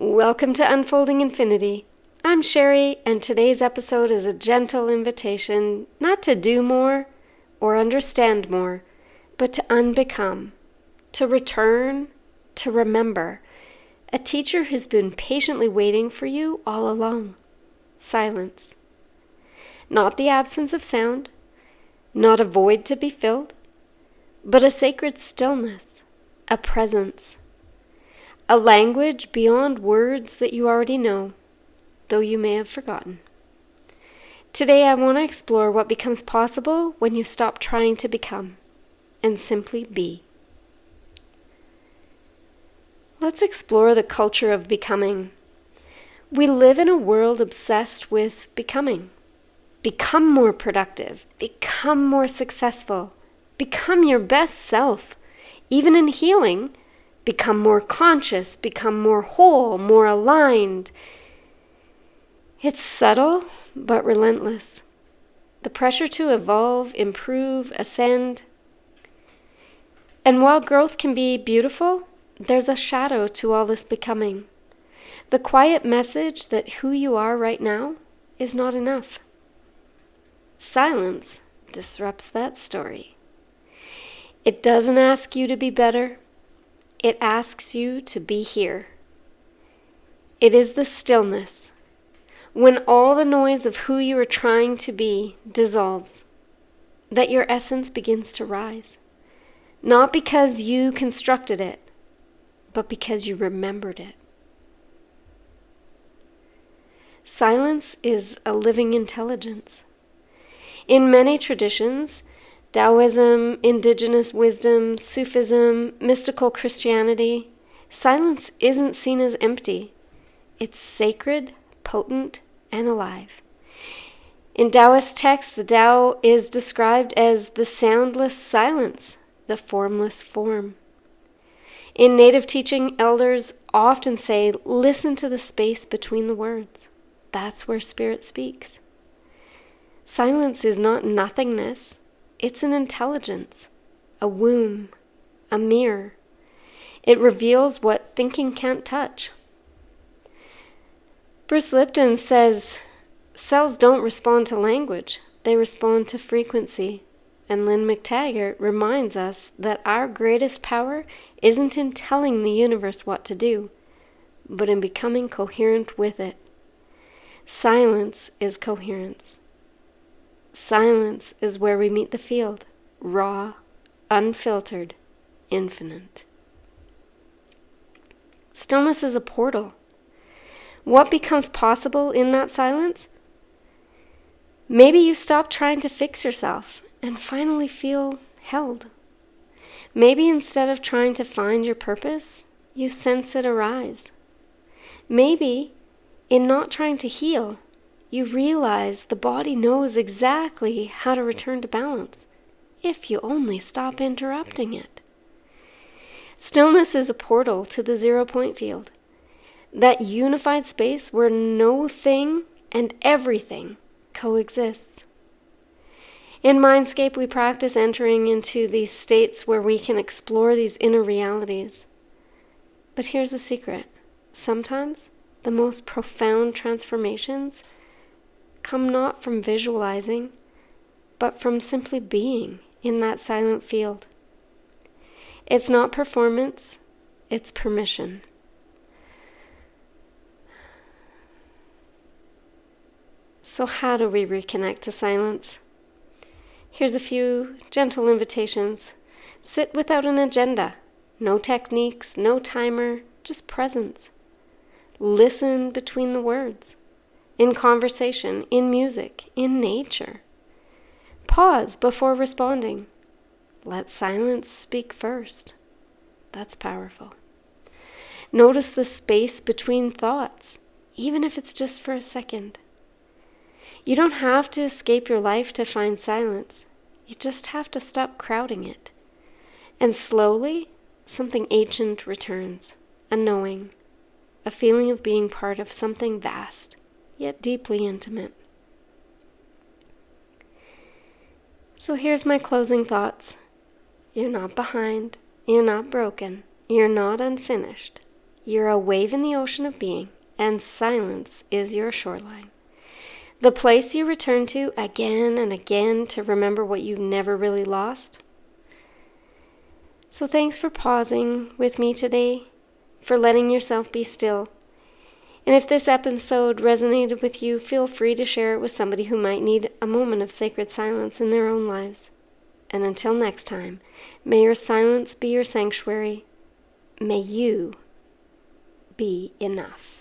Welcome to Unfolding Infinity. I'm Sherry, and today's episode is a gentle invitation not to do more or understand more, but to unbecome, to return, to remember. A teacher who's been patiently waiting for you all along. Silence. Not the absence of sound, not a void to be filled, but a sacred stillness, a presence. A language beyond words that you already know, though you may have forgotten. Today I want to explore what becomes possible when you stop trying to become and simply be. Let's explore the culture of becoming. We live in a world obsessed with becoming. Become more productive, become more successful, become your best self. Even in healing, become more conscious, become more whole, more aligned. It's subtle, but relentless. The pressure to evolve, improve, ascend. And while growth can be beautiful, there's a shadow to all this becoming. The quiet message that who you are right now is not enough. Silence disrupts that story. It doesn't ask you to be better. It asks you to be here. It is the stillness, when all the noise of who you are trying to be dissolves, that your essence begins to rise. Not because you constructed it, but because you remembered it. Silence is a living intelligence. In many traditions, Taoism, indigenous wisdom, Sufism, mystical Christianity, silence isn't seen as empty. It's sacred, potent, and alive. In Taoist texts, the Tao is described as the soundless silence, the formless form. In native teaching, elders often say, listen to the space between the words. That's where spirit speaks. Silence is not nothingness. It's an intelligence, a womb, a mirror. It reveals what thinking can't touch. Bruce Lipton says, cells don't respond to language, they respond to frequency. And Lynn McTaggart reminds us that our greatest power isn't in telling the universe what to do, but in becoming coherent with it. Silence is coherence. Silence is where we meet the field, raw, unfiltered, infinite. Stillness is a portal. What becomes possible in that silence? Maybe you stop trying to fix yourself and finally feel held. Maybe instead of trying to find your purpose, you sense it arise. Maybe in not trying to heal, you realize the body knows exactly how to return to balance, if you only stop interrupting it. Stillness is a portal to the 0-point field, that unified space where no thing and everything coexists. In Mindscape, we practice entering into these states where we can explore these inner realities. But here's a secret. Sometimes the most profound transformations come not from visualizing, but from simply being in that silent field. It's not performance, it's permission. So how do we reconnect to silence? Here's a few gentle invitations. Sit without an agenda. No techniques, no timer, just presence. Listen between the words. In conversation, in music, in nature. Pause before responding. Let silence speak first. That's powerful. Notice the space between thoughts, even if it's just for a second. You don't have to escape your life to find silence. You just have to stop crowding it. And slowly, something ancient returns, a knowing, a feeling of being part of something vast, yet deeply intimate. So here's my closing thoughts. You're not behind. You're not broken. You're not unfinished. You're a wave in the ocean of being, and silence is your shoreline. The place you return to again and again to remember what you've never really lost. So thanks for pausing with me today, for letting yourself be still. And if this episode resonated with you, feel free to share it with somebody who might need a moment of sacred silence in their own lives. And until next time, may your silence be your sanctuary. May you be enough.